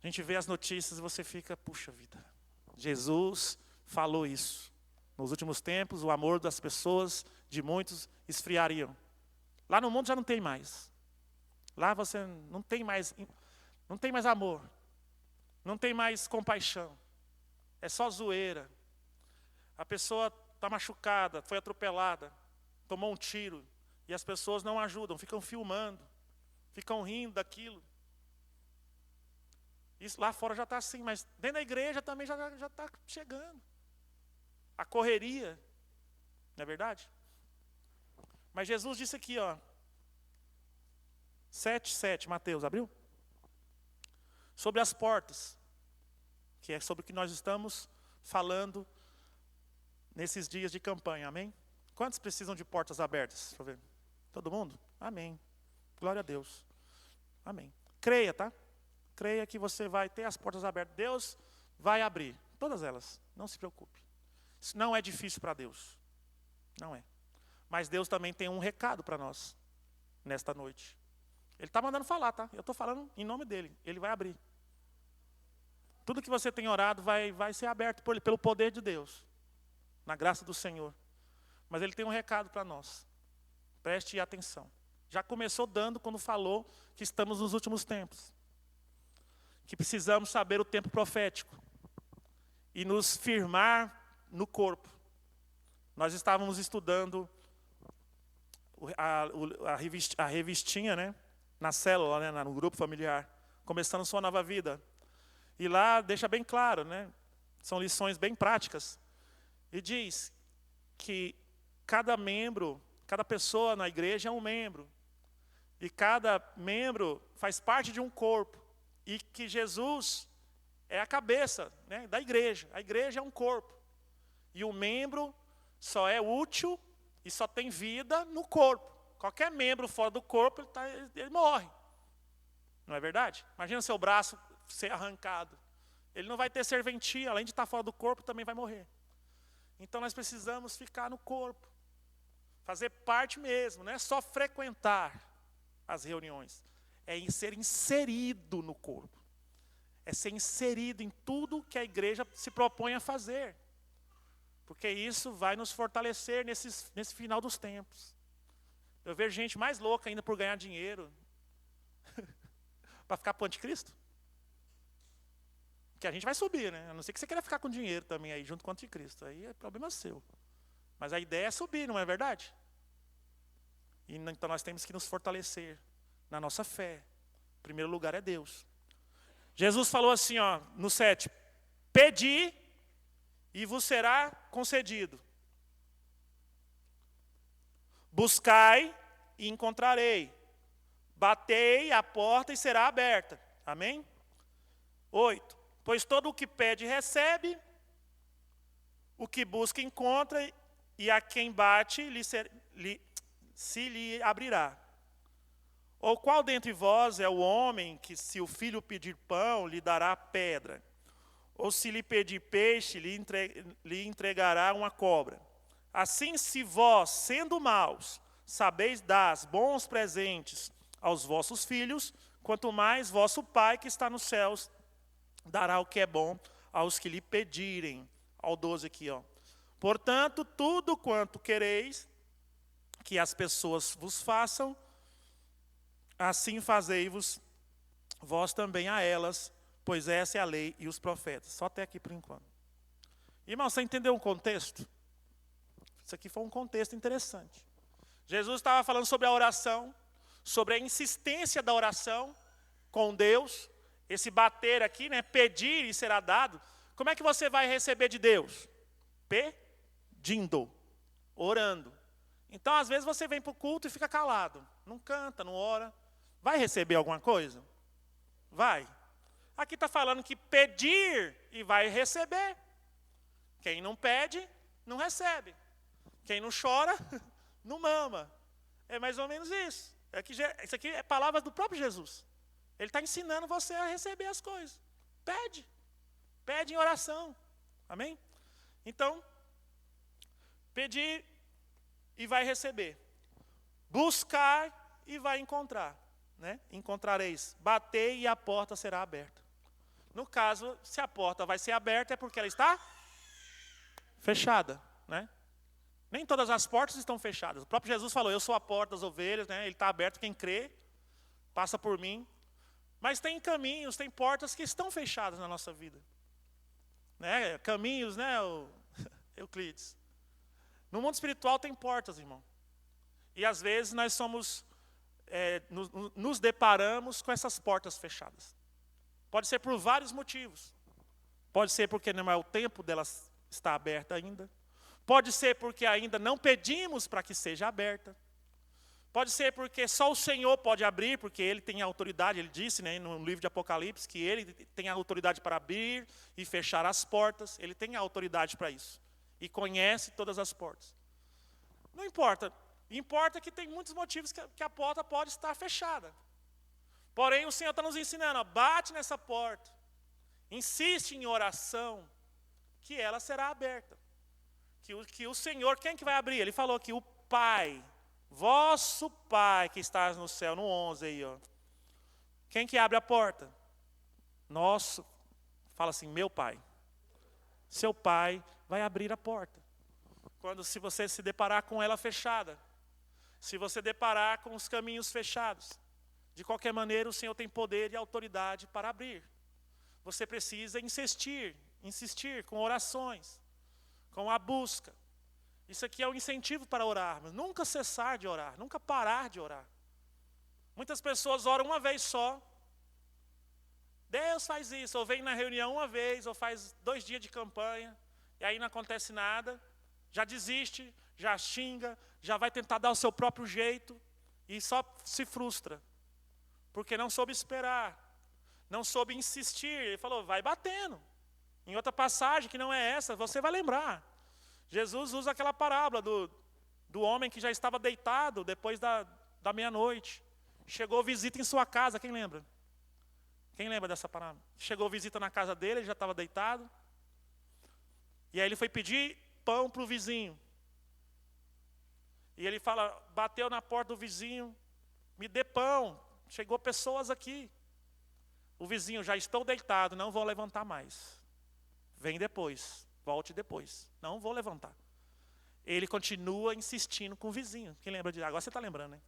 A gente vê as notícias e você fica, puxa vida, Jesus falou isso. Nos últimos tempos, o amor das pessoas, de muitos, esfriariam. Lá no mundo já não tem mais. Lá você não tem mais amor. Não tem mais compaixão. É só zoeira. A pessoa está machucada, foi atropelada, tomou um tiro, e as pessoas não ajudam, ficam filmando, ficam rindo daquilo. Isso lá fora já está assim, mas dentro da igreja também já está chegando. A correria, não é verdade? Mas Jesus disse aqui, 7:7, Mateus, abriu? Sobre as portas, que é sobre o que nós estamos falando nesses dias de campanha, amém? Quantos precisam de portas abertas? Deixa eu ver. Todo mundo? Amém. Glória a Deus. Amém. Creia, tá? Creia que você vai ter as portas abertas. Deus vai abrir, todas elas. Não se preocupe. Isso não é difícil para Deus. Não é. Mas Deus também tem um recado para nós, nesta noite. Ele está mandando falar, tá? Eu estou falando em nome dele. Ele vai abrir. Tudo que você tem orado vai ser aberto pelo poder de Deus. Na graça do Senhor. Mas ele tem um recado para nós. Preste atenção. Já começou dando quando falou que estamos nos últimos tempos. Que precisamos saber o tempo profético. E nos firmar no corpo. Nós estávamos estudando a revistinha, né? Na célula, né? No grupo familiar. Começando sua nova vida. E lá deixa bem claro, né? São lições bem práticas. E diz que cada membro, cada pessoa na igreja é um membro. E cada membro faz parte de um corpo. E que Jesus é a cabeça, né, da igreja. A igreja é um corpo. E o membro só é útil e só tem vida no corpo. Qualquer membro fora do corpo, ele morre. Não é verdade? Imagina seu braço ser arrancado. Ele não vai ter serventia, além de estar fora do corpo, também vai morrer. Então nós precisamos ficar no corpo. Fazer parte mesmo, não é só frequentar as reuniões. É ser inserido no corpo. É ser inserido em tudo que a igreja se propõe a fazer. Porque isso vai nos fortalecer nesse final dos tempos. Eu vejo gente mais louca ainda por ganhar dinheiro. Para ficar para o anticristo. Porque a gente vai subir, né? A não ser que você queira ficar com dinheiro também aí, junto com o anticristo. Aí é problema seu. Mas a ideia é subir, não é verdade? E então nós temos que nos fortalecer na nossa fé. Em primeiro lugar é Deus. Jesus falou assim, no 7. Pedi e vos será concedido. Buscai e encontrarei. Batei a porta e será aberta. Amém? 8. Pois todo o que pede recebe, o que busca encontra, e a quem bate se lhe abrirá. Ou qual dentre vós é o homem que, se o filho pedir pão, lhe dará pedra? Ou se lhe pedir peixe, lhe entregará uma cobra? Assim, se vós, sendo maus, sabeis dar bons presentes aos vossos filhos, quanto mais vosso Pai que está nos céus dará o que é bom aos que lhe pedirem. Ao 12 aqui, Portanto, tudo quanto quereis que as pessoas vos façam, assim fazei-vos vós também a elas, pois essa é a lei e os profetas. Só até aqui por enquanto. Irmão, você entendeu o contexto? Isso aqui foi um contexto interessante. Jesus estava falando sobre a oração, sobre a insistência da oração com Deus, esse bater aqui, né? Pedir e será dado. Como é que você vai receber de Deus? Pedindo, orando. Então, às vezes, você vem para o culto e fica calado. Não canta, não ora. Vai receber alguma coisa? Vai. Aqui está falando que pedir e vai receber. Quem não pede, não recebe. Quem não chora, não mama. É mais ou menos isso. Isso aqui é palavras do próprio Jesus. Ele está ensinando você a receber as coisas. Pede. Pede em oração. Amém? Então, pedir e vai receber. Buscar e vai encontrar. Né? Encontrareis. Batei e a porta será aberta. No caso, se a porta vai ser aberta, é porque ela está fechada, né? Nem todas as portas estão fechadas. O próprio Jesus falou, eu sou a porta das ovelhas, né? Ele está aberto, quem crê, passa por mim. Mas tem caminhos, tem portas que estão fechadas na nossa vida. Né? Caminhos, né, Euclides? No mundo espiritual tem portas, irmão. E às vezes nós nos deparamos com essas portas fechadas. Pode ser por vários motivos. Pode ser porque não é o tempo delas estar aberta ainda. Pode ser porque ainda não pedimos para que seja aberta. Pode ser porque só o Senhor pode abrir, porque Ele tem a autoridade. Ele disse, né, no livro de Apocalipse que Ele tem a autoridade para abrir e fechar as portas. Ele tem a autoridade para isso. E conhece todas as portas. Não importa. Importa que tem muitos motivos que a porta pode estar fechada. Porém, o Senhor está nos ensinando, ó, bate nessa porta. Insiste em oração, que ela será aberta. Que o Senhor, quem que vai abrir? Ele falou que o Pai, vosso Pai que estás no céu, no 11 aí, ó. Quem que abre a porta? Nosso, fala assim, meu Pai. Seu Pai vai abrir a porta. Se você se deparar com ela fechada, se você deparar com os caminhos fechados, de qualquer maneira o Senhor tem poder e autoridade para abrir. Você precisa insistir com orações, com a busca. Isso aqui é um incentivo para orar, mas nunca cessar de orar, nunca parar de orar. Muitas pessoas oram uma vez só. Deus faz isso, ou vem na reunião uma vez, ou faz 2 dias de campanha, e aí não acontece nada, já desiste, já xinga, já vai tentar dar o seu próprio jeito, e só se frustra, porque não soube esperar, não soube insistir. Ele falou, vai batendo. Em outra passagem, que não é essa, você vai lembrar. Jesus usa aquela parábola do homem que já estava deitado depois da meia-noite. Chegou visita em sua casa, quem lembra? Quem lembra dessa parábola? Chegou visita na casa dele, ele já estava deitado. E aí ele foi pedir pão para o vizinho. E ele fala, bateu na porta do vizinho, me dê pão, chegou pessoas aqui. O vizinho, já estou deitado, não vou levantar mais. Vem depois, volte depois, não vou levantar. Ele continua insistindo com o vizinho. Quem lembra disso? Agora você está lembrando, né?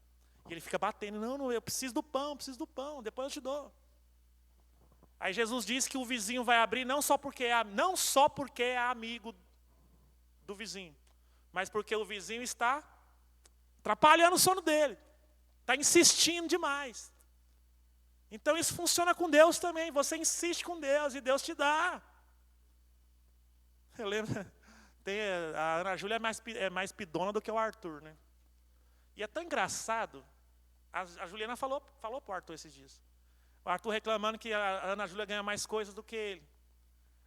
E ele fica batendo, não, eu preciso do pão, depois eu te dou. Aí Jesus diz que o vizinho vai abrir não só porque é amigo do vizinho, mas porque o vizinho está atrapalhando o sono dele, está insistindo demais. Então isso funciona com Deus também, você insiste com Deus e Deus te dá. Eu lembro, a Ana Júlia é mais pidona do que o Arthur, né? E é tão engraçado, a Juliana falou para o Arthur esses dias. O Arthur reclamando que a Ana Júlia ganha mais coisas do que ele.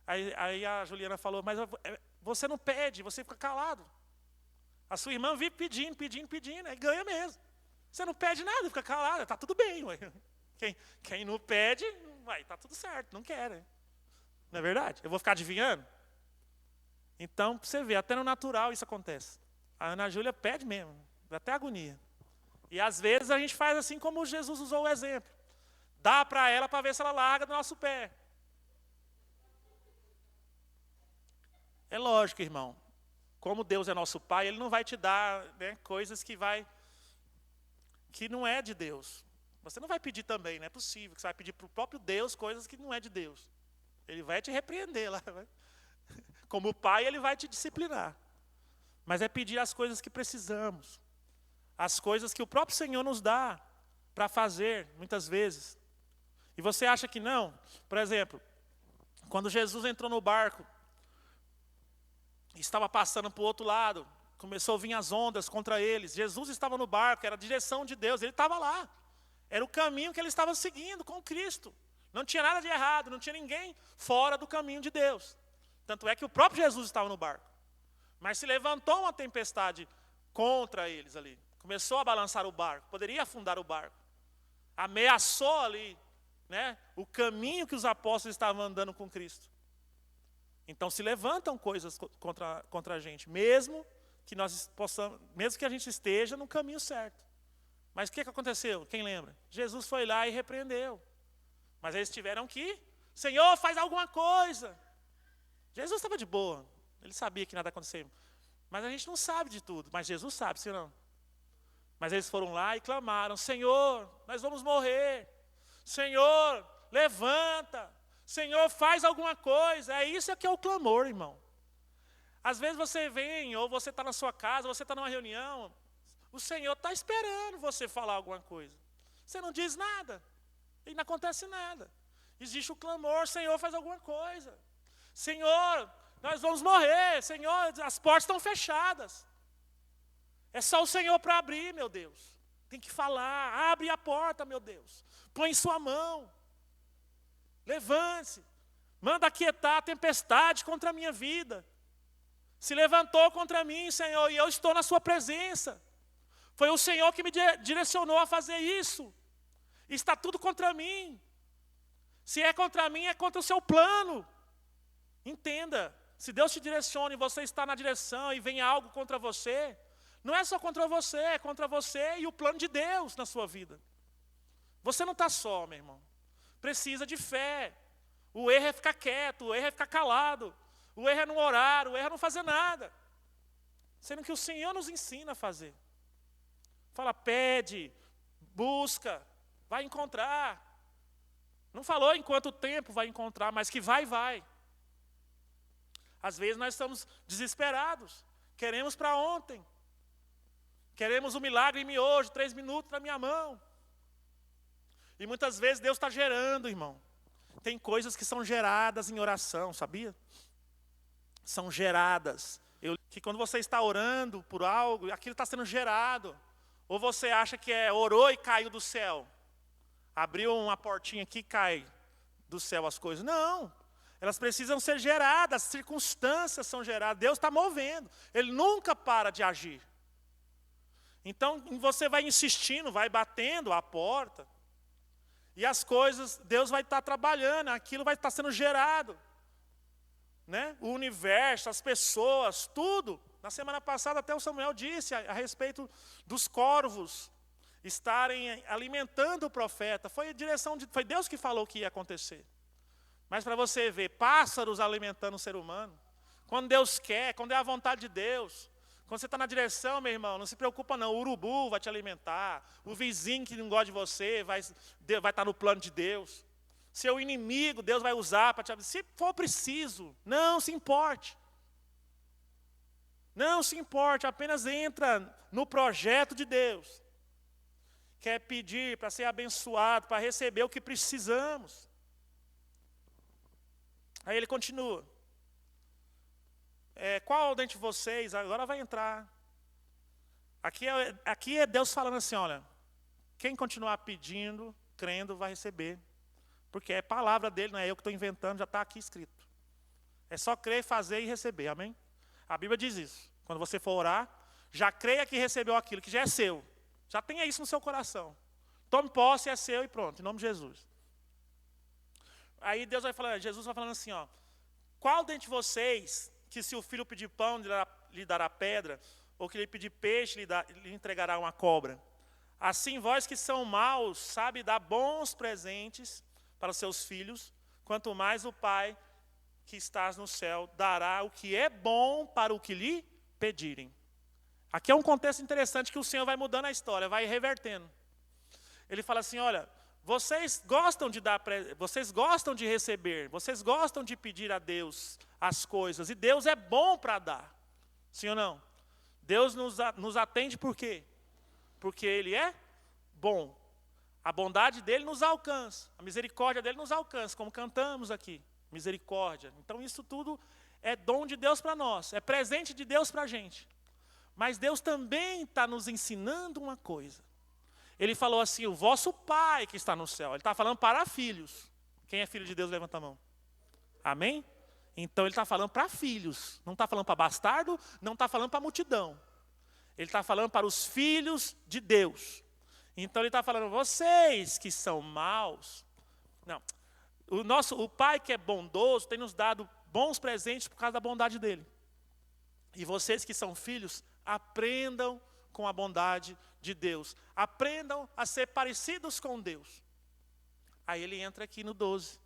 Aí a Juliana falou, mas você não pede, você fica calado. A sua irmã vive pedindo, aí ganha mesmo. Você não pede nada, fica calado, está tudo bem. Ué. Quem não pede, está tudo certo, não quer. Né? Não é verdade? Eu vou ficar adivinhando? Então, para você ver, até no natural isso acontece. A Ana Júlia pede mesmo, dá até agonia. E às vezes a gente faz assim como Jesus usou o exemplo. Dá para ela para ver se ela larga do nosso pé. É lógico, irmão. Como Deus é nosso Pai, Ele não vai te dar, né, coisas que não é de Deus. Você não vai pedir também, não é possível que você vai pedir para o próprio Deus coisas que não é de Deus. Ele vai te repreender lá. Como Pai, Ele vai te disciplinar. Mas é pedir as coisas que precisamos. As coisas que o próprio Senhor nos dá para fazer, muitas vezes. E você acha que não? Por exemplo, quando Jesus entrou no barco, estava passando para o outro lado, começou a vir as ondas contra eles. Jesus estava no barco, era a direção de Deus, ele estava lá. Era o caminho que ele estava seguindo com Cristo. Não tinha nada de errado, não tinha ninguém fora do caminho de Deus. Tanto é que o próprio Jesus estava no barco. Mas se levantou uma tempestade contra eles ali. Começou a balançar o barco, poderia afundar o barco. Ameaçou ali, né, o caminho que os apóstolos estavam andando com Cristo. Então se levantam coisas contra a gente, mesmo que a gente esteja no caminho certo. Mas o que aconteceu? Quem lembra? Jesus foi lá e repreendeu. Mas eles tiveram que Senhor, faz alguma coisa. Jesus estava de boa. Ele sabia que nada ia acontecer. Mas a gente não sabe de tudo. Mas Jesus sabe, sim ou não? Mas eles foram lá e clamaram, Senhor, nós vamos morrer. Senhor, levanta. Senhor, faz alguma coisa. É isso que é o clamor, irmão. Às vezes você vem, ou você está na sua casa, você está numa reunião, o Senhor está esperando você falar alguma coisa. Você não diz nada, e não acontece nada. Existe o clamor, Senhor, faz alguma coisa. Senhor, nós vamos morrer. Senhor, as portas estão fechadas. É só o Senhor para abrir, meu Deus. Tem que falar, abre a porta, meu Deus. Põe em sua mão. Levante-se. Manda aquietar a tempestade contra a minha vida. Se levantou contra mim, Senhor, e eu estou na sua presença. Foi o Senhor que me direcionou a fazer isso. Está tudo contra mim. Se é contra mim, é contra o seu plano. Entenda, se Deus te direciona e você está na direção e vem algo contra você, não é só contra você, é contra você e o plano de Deus na sua vida. Você não está só, meu irmão. Precisa de fé. O erro é ficar quieto, o erro é ficar calado. O erro é não orar, o erro é não fazer nada. Sendo que o Senhor nos ensina a fazer. Fala, pede, busca, vai encontrar. Não falou em quanto tempo vai encontrar, mas que vai. Às vezes nós estamos desesperados. Queremos para ontem. Queremos um milagre em mim hoje, 3 minutos na minha mão. E muitas vezes Deus está gerando, irmão. Tem coisas que são geradas em oração, sabia? São geradas. Que quando você está orando por algo, aquilo está sendo gerado. Ou você acha que orou e caiu do céu. Abriu uma portinha aqui e cai do céu as coisas. Não. Elas precisam ser geradas, as circunstâncias são geradas. Deus está movendo. Ele nunca para de agir. Então você vai insistindo, vai batendo a porta. E as coisas, Deus vai estar trabalhando, aquilo vai estar sendo gerado. Né? O universo, as pessoas, tudo. Na semana passada até o Samuel disse a respeito dos corvos estarem alimentando o profeta. Foi Deus que falou que ia acontecer. Mas para você ver, pássaros alimentando o ser humano, quando Deus quer, quando é a vontade de Deus, quando você está na direção, meu irmão, não se preocupa não, o urubu vai te alimentar, o vizinho que não gosta de você vai estar no plano de Deus. Seu inimigo, Deus vai usar para te abençoar. Se for preciso, não se importe. Não se importe, apenas entra no projeto de Deus. Quer pedir para ser abençoado, para receber o que precisamos. Aí ele continua. Qual dentre vocês, agora vai entrar. Aqui é Deus falando assim, olha, quem continuar pedindo, crendo, vai receber. Porque é palavra dele, não é eu que estou inventando, já está aqui escrito. É só crer, fazer e receber, amém? A Bíblia diz isso. Quando você for orar, já creia que recebeu aquilo que já é seu. Já tenha isso no seu coração. Tome posse, é seu e pronto, em nome de Jesus. Aí Jesus vai falando assim, ó, qual dentre vocês, que se o filho pedir pão, lhe dará pedra, ou que lhe pedir peixe, lhe entregará uma cobra? Assim vós que são maus, sabe dar bons presentes para os seus filhos, quanto mais o Pai que estás no céu dará o que é bom para o que lhe pedirem. Aqui é um contexto interessante que o Senhor vai mudando a história, vai revertendo. Ele fala assim, olha, vocês gostam de dar, vocês gostam de receber, vocês gostam de pedir a Deus as coisas, e Deus é bom para dar. Sim ou não? Deus nos atende por quê? Porque Ele é bom. A bondade dele nos alcança, a misericórdia dele nos alcança, como cantamos aqui, misericórdia. Então isso tudo é dom de Deus para nós, é presente de Deus para a gente. Mas Deus também está nos ensinando uma coisa. Ele falou assim, o vosso Pai que está no céu. Ele está falando para filhos. Quem é filho de Deus, levanta a mão. Amém? Então ele está falando para filhos. Não está falando para bastardo, não está falando para multidão. Ele está falando para os filhos de Deus. Então ele está falando, vocês que são maus. Não, o Pai que é bondoso tem nos dado bons presentes por causa da bondade dele. E vocês que são filhos, aprendam com a bondade de Deus. Aprendam a ser parecidos com Deus. Aí ele entra aqui no 12.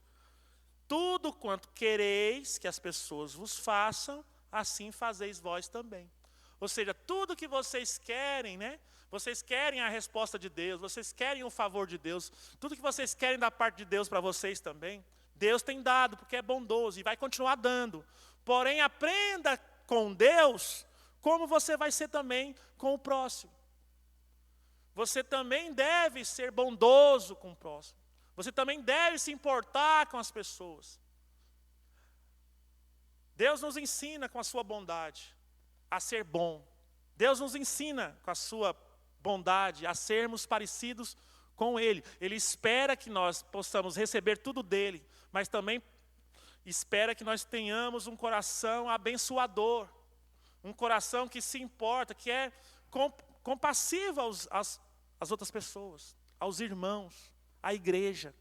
tudo quanto quereis que as pessoas vos façam, assim fazeis vós também. Ou seja, tudo que vocês querem, né? Vocês querem a resposta de Deus, vocês querem o favor de Deus, tudo que vocês querem da parte de Deus para vocês também, Deus tem dado, porque é bondoso e vai continuar dando. Porém, aprenda com Deus como você vai ser também com o próximo. Você também deve ser bondoso com o próximo. Você também deve se importar com as pessoas. Deus nos ensina com a sua bondade a ser bom. Deus nos ensina com a sua bondade a sermos parecidos com Ele. Ele espera que nós possamos receber tudo dEle, mas também espera que nós tenhamos um coração abençoador, um coração que se importa, que é compassivo às outras pessoas, aos irmãos, à igreja.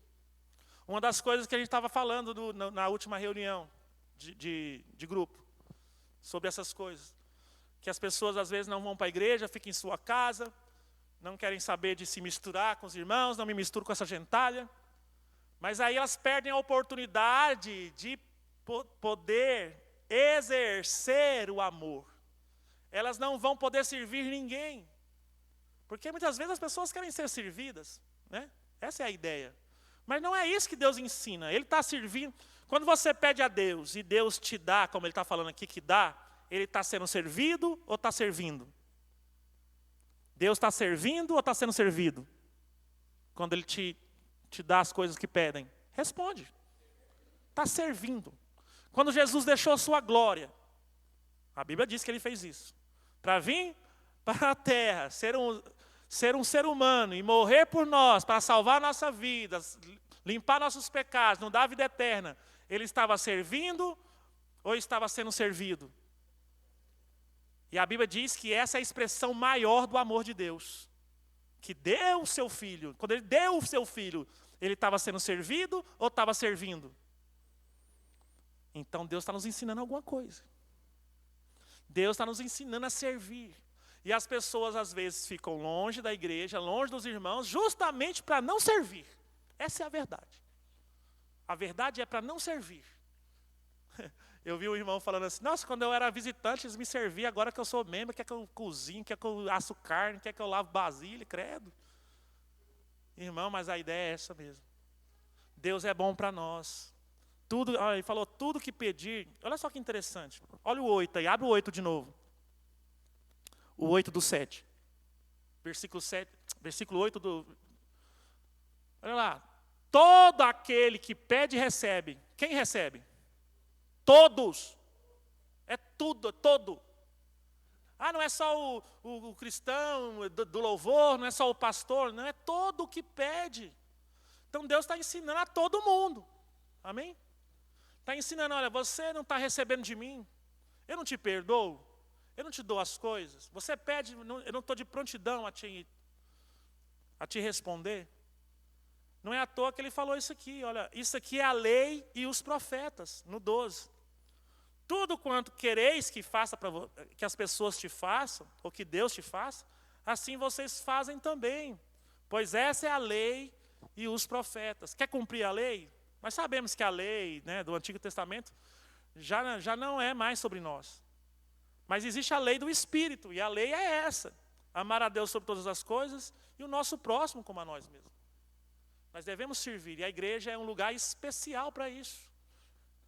Uma das coisas que a gente estava falando na última reunião de grupo, sobre essas coisas, que as pessoas às vezes não vão para a igreja, ficam em sua casa, não querem saber de se misturar com os irmãos, não me misturo com essa gentalha, mas aí elas perdem a oportunidade de poder exercer o amor. Elas não vão poder servir ninguém, porque muitas vezes as pessoas querem ser servidas, né? Essa é a ideia. Mas não é isso que Deus ensina. Ele está servindo. Quando você pede a Deus e Deus te dá, como Ele está falando aqui que dá, Ele está sendo servido ou está servindo? Deus está servindo ou está sendo servido? Quando Ele te dá as coisas que pedem. Responde. Está servindo. Quando Jesus deixou a sua glória, a Bíblia diz que Ele fez isso. Para vir para a terra, ser um ser humano e morrer por nós, para salvar a nossa vida, limpar nossos pecados, nos dar a vida eterna. Ele estava servindo ou estava sendo servido? E a Bíblia diz que essa é a expressão maior do amor de Deus. Que deu o seu filho. Quando Ele deu o seu filho, Ele estava sendo servido ou estava servindo? Então Deus está nos ensinando alguma coisa. Deus está nos ensinando a servir. E as pessoas às vezes ficam longe da igreja, longe dos irmãos, justamente para não servir. Essa é a verdade. A verdade é para não servir. Eu vi um irmão falando assim, nossa, quando eu era visitante, eles me serviam, agora que eu sou membro, quer que eu cozinho, quer que eu asso carne, quer que eu lavo vasilha, credo. Irmão, mas a ideia é essa mesmo. Deus é bom para nós. Tudo, ele falou, tudo que pedir, olha só que interessante. Olha o 8 aí, abre o 8 de novo. O 8 do 7. Versículo 8 do... Olha lá. Todo aquele que pede, recebe. Quem recebe? Todos. É tudo, todo. Ah, não é só o cristão do louvor, não é só o pastor, não, é todo o que pede. Então Deus está ensinando a todo mundo. Amém? Está ensinando, olha, você não está recebendo de mim, eu não te perdoo, eu não te dou as coisas. Você pede, eu não estou de prontidão a te responder. Não é à toa que ele falou isso aqui, olha, isso aqui é a lei e os profetas, no 12. Tudo quanto quereis que que as pessoas te façam, ou que Deus te faça, assim vocês fazem também. Pois essa é a lei e os profetas. Quer cumprir a lei? Mas sabemos que a lei, né, do Antigo Testamento já não é mais sobre nós. Mas existe a lei do Espírito, e a lei é essa. Amar a Deus sobre todas as coisas e o nosso próximo como a nós mesmos. Nós devemos servir, e a igreja é um lugar especial para isso.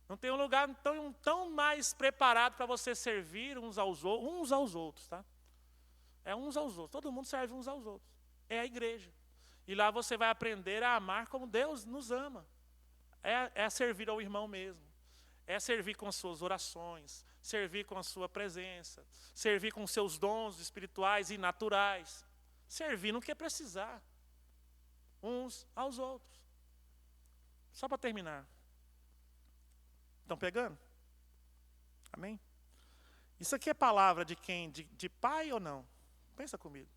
Não tem um lugar tão mais preparado para você servir uns aos outros, tá? É uns aos outros, todo mundo serve uns aos outros. É a igreja. E lá você vai aprender a amar como Deus nos ama. É servir ao irmão mesmo. É servir com as suas orações, servir com a sua presença, servir com os seus dons espirituais e naturais. Servir no que precisar. Uns aos outros. Só para terminar. Estão pegando? Amém? Isso aqui é palavra de quem? De pai ou não? Pensa comigo.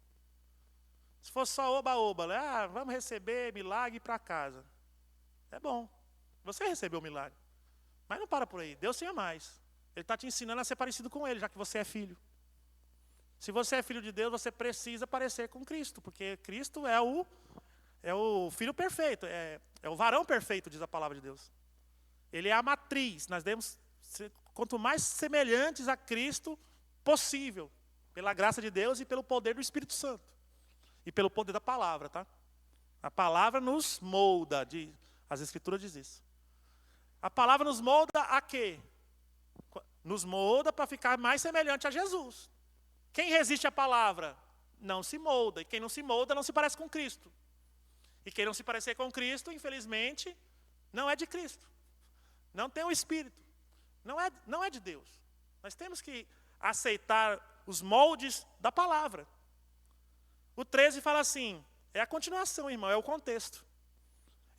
Se fosse só oba-oba, vamos receber milagre para casa. É bom. Você recebeu o milagre. Mas não para por aí. Deus tem mais. Ele está te ensinando a ser parecido com Ele, já que você é filho. Se você é filho de Deus, você precisa parecer com Cristo, porque Cristo é o filho perfeito, é o varão perfeito, diz a palavra de Deus. Ele é a matriz. Nós devemos ser quanto mais semelhantes a Cristo possível, pela graça de Deus e pelo poder do Espírito Santo. E pelo poder da palavra, tá? A palavra nos molda, as Escrituras dizem isso. A palavra nos molda a quê? Nos molda para ficar mais semelhante a Jesus. Quem resiste à palavra não se molda. E quem não se molda não se parece com Cristo. E quem não se parecer com Cristo, infelizmente, não é de Cristo. Não tem o Espírito. Não é de Deus. Nós temos que aceitar os moldes da palavra. O 13 fala assim, é a continuação, irmão, é o contexto.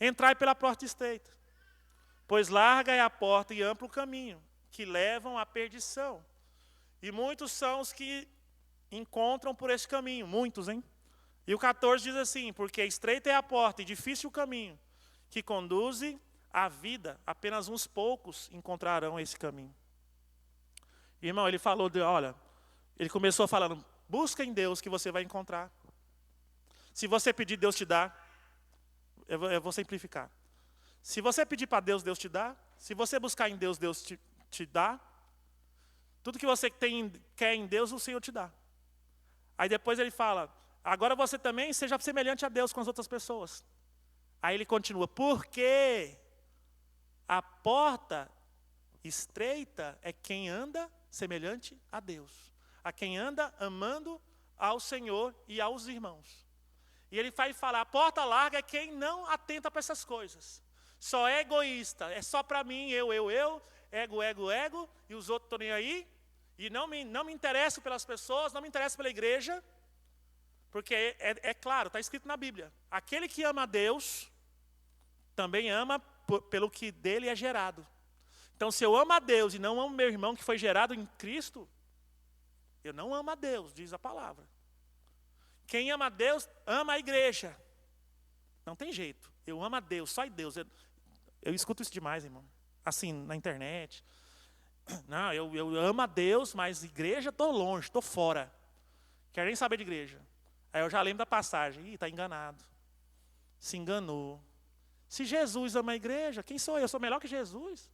Entrai pela porta estreita, pois larga é a porta e amplo o caminho, que levam à perdição. E muitos são os que encontram por esse caminho, muitos, hein? E o 14 diz assim, porque estreita é a porta e difícil o caminho, que conduz à vida, apenas uns poucos encontrarão esse caminho. Irmão, ele falou ele começou falando, busca em Deus que você vai encontrar. Se você pedir, Deus te dá. Eu vou simplificar. Se você pedir para Deus, Deus te dá. Se você buscar em Deus, Deus te dá. Tudo que você quer em Deus, o Senhor te dá. Aí depois ele fala, agora você também seja semelhante a Deus com as outras pessoas. Aí ele continua, porque a porta estreita é quem anda semelhante a Deus. A quem anda amando ao Senhor e aos irmãos. E ele vai falar, a porta larga é quem não atenta para essas coisas. Só é egoísta, é só para mim, eu, ego, e os outros estão nem aí. E não me interesso pelas pessoas, não me interesso pela igreja. Porque é claro, está escrito na Bíblia. Aquele que ama a Deus, também ama pelo que dele é gerado. Então, se eu amo a Deus e não amo meu irmão que foi gerado em Cristo, eu não amo a Deus, diz a palavra. Quem ama a Deus, ama a igreja. Não tem jeito. Eu amo a Deus, só em Deus. Eu escuto isso demais, irmão. Assim, na internet. Não, eu amo a Deus, mas igreja estou longe, estou fora. Quero nem saber de igreja. Aí eu já lembro da passagem. Está enganado. Se enganou. Se Jesus ama a igreja, quem sou eu? Eu sou melhor que Jesus,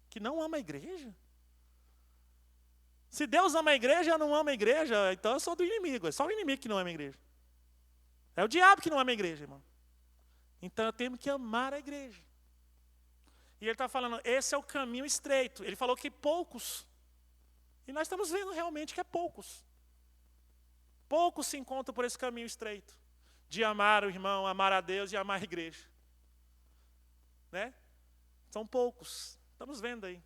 que não ama a igreja? Se Deus ama a igreja, eu não amo a igreja, então eu sou do inimigo. É só o inimigo que não ama a igreja. É o diabo que não ama a igreja, irmão. Então eu tenho que amar a igreja. E ele está falando, esse é o caminho estreito. Ele falou que poucos. E nós estamos vendo realmente que é poucos. Poucos se encontram por esse caminho estreito. De amar o irmão, amar a Deus e amar a igreja. Né? São poucos. Estamos vendo aí.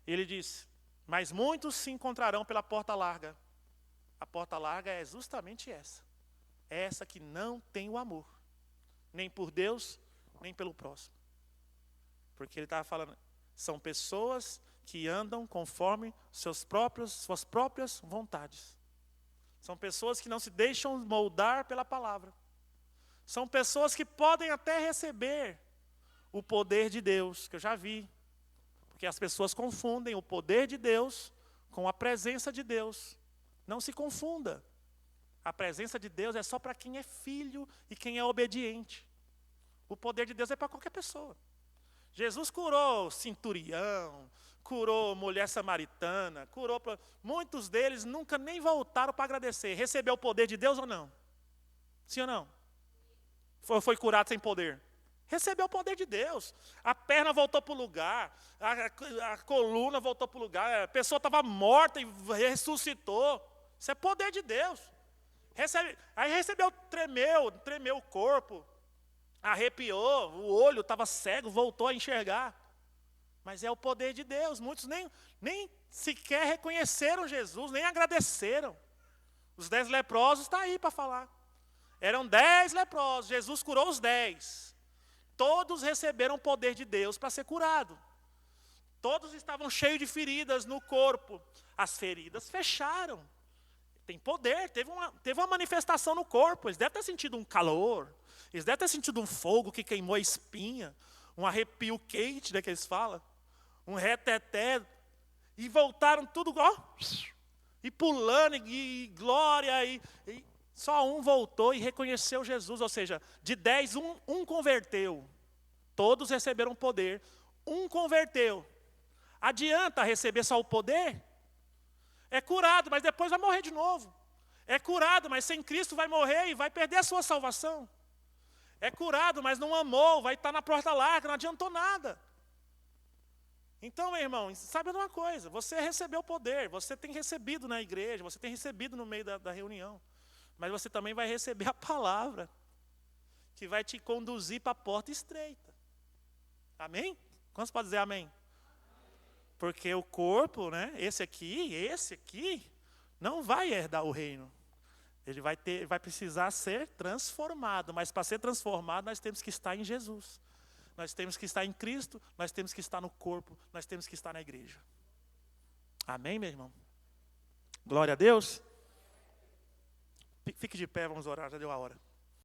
E ele disse, mas muitos se encontrarão pela porta larga. A porta larga é justamente essa. É essa que não tem o amor. Nem por Deus, nem pelo próximo. Porque ele estava falando, são pessoas que andam conforme suas próprias vontades. São pessoas que não se deixam moldar pela palavra. São pessoas que podem até receber o poder de Deus, que eu já vi. Porque as pessoas confundem o poder de Deus com a presença de Deus. Não se confunda. A presença de Deus é só para quem é filho e quem é obediente. O poder de Deus é para qualquer pessoa. Jesus curou centurião, curou mulher samaritana, muitos deles nunca nem voltaram para agradecer. Recebeu o poder de Deus ou não? Sim ou não? Foi curado sem poder? Recebeu o poder de Deus. A perna voltou para o lugar, a coluna voltou para o lugar, a pessoa estava morta e ressuscitou. Isso é poder de Deus. Aí recebeu, tremeu o corpo, arrepiou, o olho estava cego, voltou a enxergar. Mas é o poder de Deus. Muitos nem sequer reconheceram Jesus, nem agradeceram. Os 10 leprosos estão aí para falar. Eram 10 leprosos, Jesus curou os 10. Todos receberam o poder de Deus para ser curado. Todos estavam cheios de feridas no corpo. As feridas fecharam. Tem poder, teve uma manifestação no corpo. Eles devem ter sentido um calor. Eles devem ter sentido um fogo que queimou a espinha. Um arrepio quente, né, que eles falam. Um reteté. E voltaram tudo, ó. E pulando, e glória. E só um voltou e reconheceu Jesus. Ou seja, de 10, um converteu. Todos receberam poder. Um converteu. Adianta receber só o poder? É curado, mas depois vai morrer de novo. É curado, mas sem Cristo vai morrer e vai perder a sua salvação. É curado, mas não amou, vai estar na porta larga, não adiantou nada. Então, meu irmão, sabe de uma coisa, você recebeu poder, você tem recebido na igreja, você tem recebido no meio da reunião, mas você também vai receber a palavra, que vai te conduzir para a porta estreita. Amém? Quantos podem dizer amém? Porque o corpo, né, esse aqui, não vai herdar o reino. Ele vai precisar ser transformado, mas para ser transformado nós temos que estar em Jesus. Nós temos que estar em Cristo, nós temos que estar no corpo, nós temos que estar na igreja. Amém, meu irmão? Glória a Deus. Fique de pé, vamos orar, já deu a hora.